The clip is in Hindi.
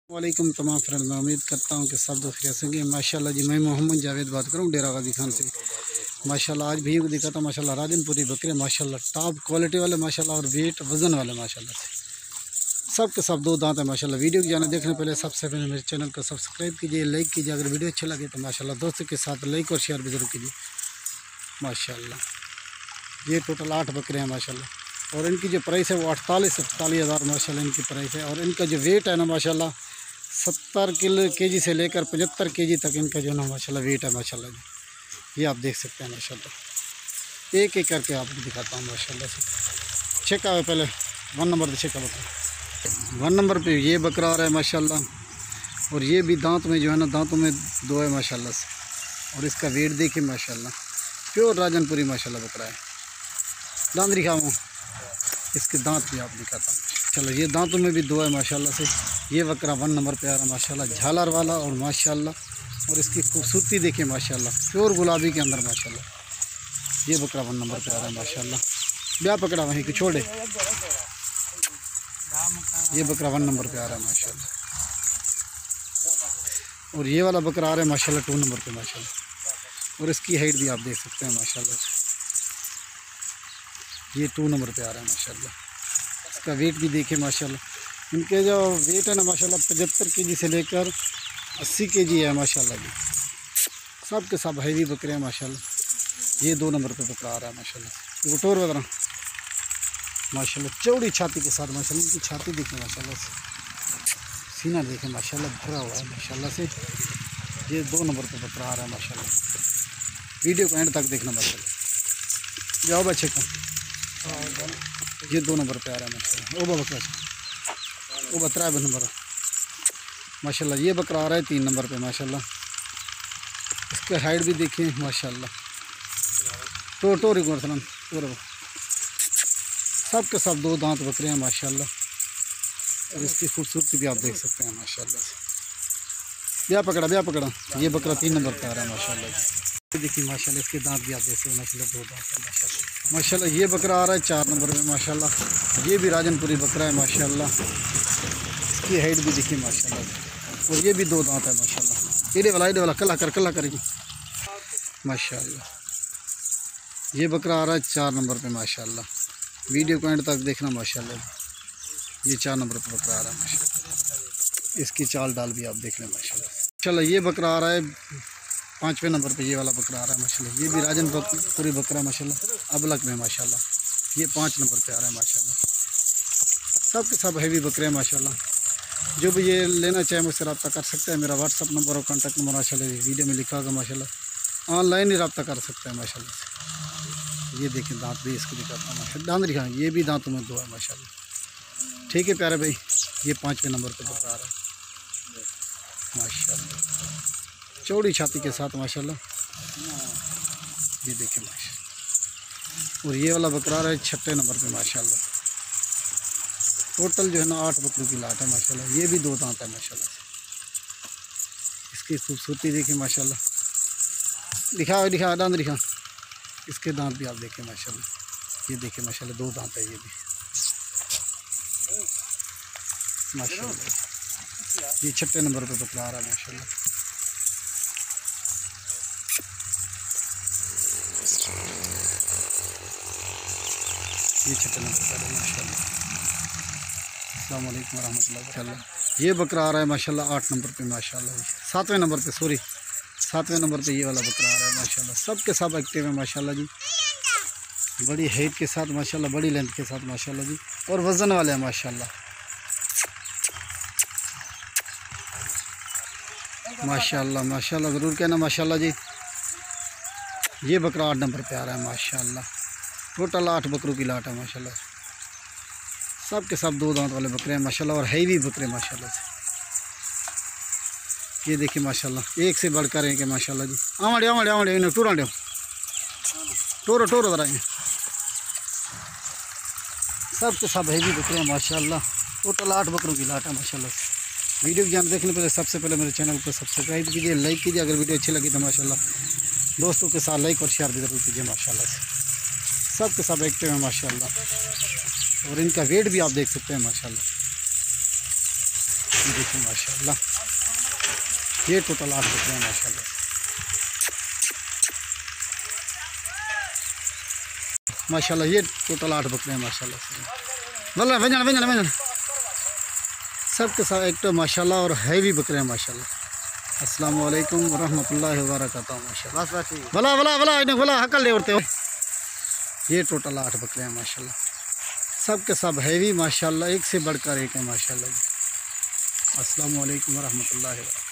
वालेकुम तमाम फ्रेंड्स, मैं उम्मीद करता हूँ कि सब दोस्त कैसे हैं। माशाल्लाह जी, मैं मोहम्मद जावेद बात करूँ डेरा गाजी खान से। माशाल्लाह आज भी को दिखा था माशाल्लाह राजनपुरी बकरे माशाल्लाह टॉप क्वालिटी वाले माशाल्लाह और वेट वज़न वाले माशाल्लाह से सब के सब दो दांत है माशाल्लाह। वीडियो को जाने देखने पहले सबसे पहले मेरे चैनल को सब्सक्राइब कीजिए, लाइक कीजिए। अगर वीडियो अच्छा लगे तो माशाल्लाह दोस्तों के साथ लाइक और शेयर भी जरूर कीजिए। माशाल्लाह ये टोटल 8 बकरे हैं माशाल्लाह और इनकी जो प्राइस है वो 48 हज़ार माशाल्लाह इनकी प्राइस है। और इनका जो वेट है ना माशाल्लाह 70 केजी से लेकर 75 केजी तक इनका जो ना माशाल्लाह वेट है माशाल्लाह जी। ये आप देख सकते हैं माशाल्लाह। एक एक करके आपको दिखाता हूँ माशाल्लाह से। छेका है पहले 1 नंबर पे छेका बकरा 1 नंबर पे ये बकरा आ रहा है माशाल्लाह। और ये भी दांत में जो है ना दांतों में 2 है माशाल्लाह से। और इसका वेट देखिए माशाल्लाह, प्योर राजनपुरी माशाल्लाह बकरा है। दांत दिखाऊँ, इसके दांत भी आप दिखाता हूँ। चलो ये दांतों में भी 2 है माशाल्लाह से। ये बकरा 1 नंबर पे आ रहा है माशाल्लाह, झालर वाला और माशाल्लाह। और इसकी खूबसूरती देखिए माशाल्लाह, प्योर गुलाबी के अंदर माशाल्लाह। ये बकरा 1 नंबर पे आ रहा है माशाल्लाह। ब्याह पकड़ा वहीं को छोड़े। ये बकरा 1 नंबर पे आ रहा है माशाल्लाह। और ये वाला बकरा आ रहा है माशाल्लाह 2 नंबर पे माशाल्लाह। और इसकी हाइट भी आप देख सकते हैं माशाल्लाह। ये 2 नंबर पे आ रहा है माशाल्लाह। इसका वेट भी देखिए माशाल्लाह। इनके जो वेट है ना माशाल्लाह 75 केजी से लेकर 80 केजी है माशाल्लाह जी। सब के सब हैवी बकरे हैं माशाल्लाह। ये 2 नंबर पे बकरा आ रहा है माशाल्लाह। वो टोर बकरा माशाल्लाह, चौड़ी छाती के साथ माशाल्लाह। इनकी छाती देखिए माशाल्लाह से, सीना देखें माशाल्लाह भरा हुआ है माशाल्लाह से। ये 2 नंबर पे बकरा आ रहा है माशाल्लाह। वीडियो को एंड तक देखना माशाल्लाह। जाओ बच्चे का ये 2 नंबर पे आ रहा है माशाल्लाह। वो बकरा वो 13 नंबर माशाल्लाह। ये बकरा आ रहा है 3 नंबर पे माशाल्लाह। इसके हाइट भी देखिए माशाल्लाह। टोरी गोरसलन सब के सब 2 दांत बकरे हैं माशाल्लाह। और इसकी खूबसूरती भी आप देख सकते हैं माशाल्लाह से। ब्याह पकड़ा ये बकरा 3 नंबर पे आ रहा है माशाल्लाह। देखिए माशाल्लाह, इसके दांत भी आप देख सकते हैं माशाल्लाह, 2 दांत है माशाल्लाह। माशाल्लाह ये बकरा आ रहा है 4 नंबर पे माशाल्लाह। ये भी राजनपुरी बकरा है माशाल्लाह। इसकी हाइट भी देखिए माशाल्लाह। और ये भी 2 दांत है माशाल्लाह। इधे वाला कला करेगी माशाल्लाह। ये बकरा आ रहा है 4 नंबर पे माशाल्लाह। वीडियो को एंड तक देखना माशाल्लाह। ये 4 नंबर पे बकरा आ रहा है माशाल्लाह। इसकी चाल डाल भी आप देख लें माशाल्लाह। चलो ये बकरा आ रहा है 5वें नंबर पे। ये वाला बकरा आ रहा है माशाल्लाह। ये भी राजनपुरी बकरा माशाल्लाह, अबलक में माशाल्लाह। ये 5 नंबर पे आ रहा है माशाल्लाह। सब के सब हैवी बकरे हैं माशाल्लाह। जो भी ये लेना चाहे मुझसे रब्ता कर सकते हैं। मेरा व्हाट्सअप नंबर और कॉन्टैक्ट नंबर माशाल्लाह वीडियो में लिखा होगा माशाल्लाह। ऑनलाइन ही रब्ता कर सकते हैं माशाल्लाह से। ये देखें दांत भी इसको दिखाता हूँ माशाल्लाह। दांत दिखाएँ, ये भी दांतों में 2 है माशाल्लाह। ठीक है प्यारे भाई, ये 5वें नंबर पर बकरा आ रहा है माशाल्लाह, चौड़ी छाती के साथ माशाल्लाह। ये देखें माशाल्लाह। और ये वाला बकरा रहा है 6 नंबर पे माशाल्लाह। टोटल जो है ना 8 बकरों की लाट है माशाल्लाह। ये भी 2 दांत है माशाल्लाह। इसकी खूबसूरती देखिए माशाल्लाह। दिखा दांत दिखा। इसके दांत भी आप देखें माशाल्लाह। ये देखिए माशाल्लाह 2 दांत है ये भी माशाल्लाह। ये 6 नंबर पे बकरा आ रहा है माशाल्लाह। ये 6 नंबर पे माशाल्लाह। अस्सलाम वालेकुम रहमतुल्लाहि व बरकातहू। ये बकरा आ रहा है माशाल्लाह 8 नंबर पे माशाल्लाह। 7वें नंबर पे 7वें नंबर पे ये वाला बकरा आ रहा है माशाल्लाह। सब के सब एक्टिव है माशाल्लाह जी। बड़ी हाइट के साथ माशाल्लाह, बड़ी लेंथ के साथ माशाल्लाह जी। और वज़न वाले हैं माशाल्लाह माशाल्लाह माशाल्लाह। ज़रूर कहना माशाल्लाह जी। ये बकरा 8 नंबर पे आ रहा है माशाल्लाह। टोटल 8 बकरों की लाट है माशाल्लाह। सब के सब 2 दांत वाले बकरे हैं माशाल्लाह। और हैवी बकरे माशाल्लाह से। ये देखिए माशाल्लाह, एक से बढ़कर एक है माशाल्लाह जी। आमड़े इन्हें टोरो ज़रा। सब के सब हैवी बकरे हैं माशाल्लाह। टोटल 8 बकरों की लाट है माशाल्लाह। वीडियो की जान देखने पहले सबसे पहले मेरे चैनल को सब्सक्राइब कीजिए, लाइक कीजिए। अगर वीडियो अच्छी लगी तो माशाल्लाह दोस्तों के साथ लाइक और शेयर भी ज़रूर कीजिए माशाल्लाह से। सब के सब एक्टिव हैं माशाल्लाह। और इनका वेट भी आप देख सकते हैं माशाल्लाह। देखिए माशाल्लाह, ये टोटल 8 बकरे हैं माशाल्लाह। माशाल्लाह ये टोटल 8 बकरे हैं माशाल्लाह। वल्ला वजन वजन वजन सब के साथ एक तो माशाल्लाह और हैवी बकरे हैं माशाल्लाह। अस्सलाम वालेकुम वरहमतुल्लाहि वबरकातुहू माशाल्लाह। भला भला भला इन्हें भला हकल ले उड़ते हो। ये टोटल 8 बकरे हैं माशाल्लाह, सब के सब हैवी माशाल्लाह, एक से बढ़कर एक है माशाल्लाह। अस्सलाम वालेकुम वरहमतुल्लाहि वबरकातुहू।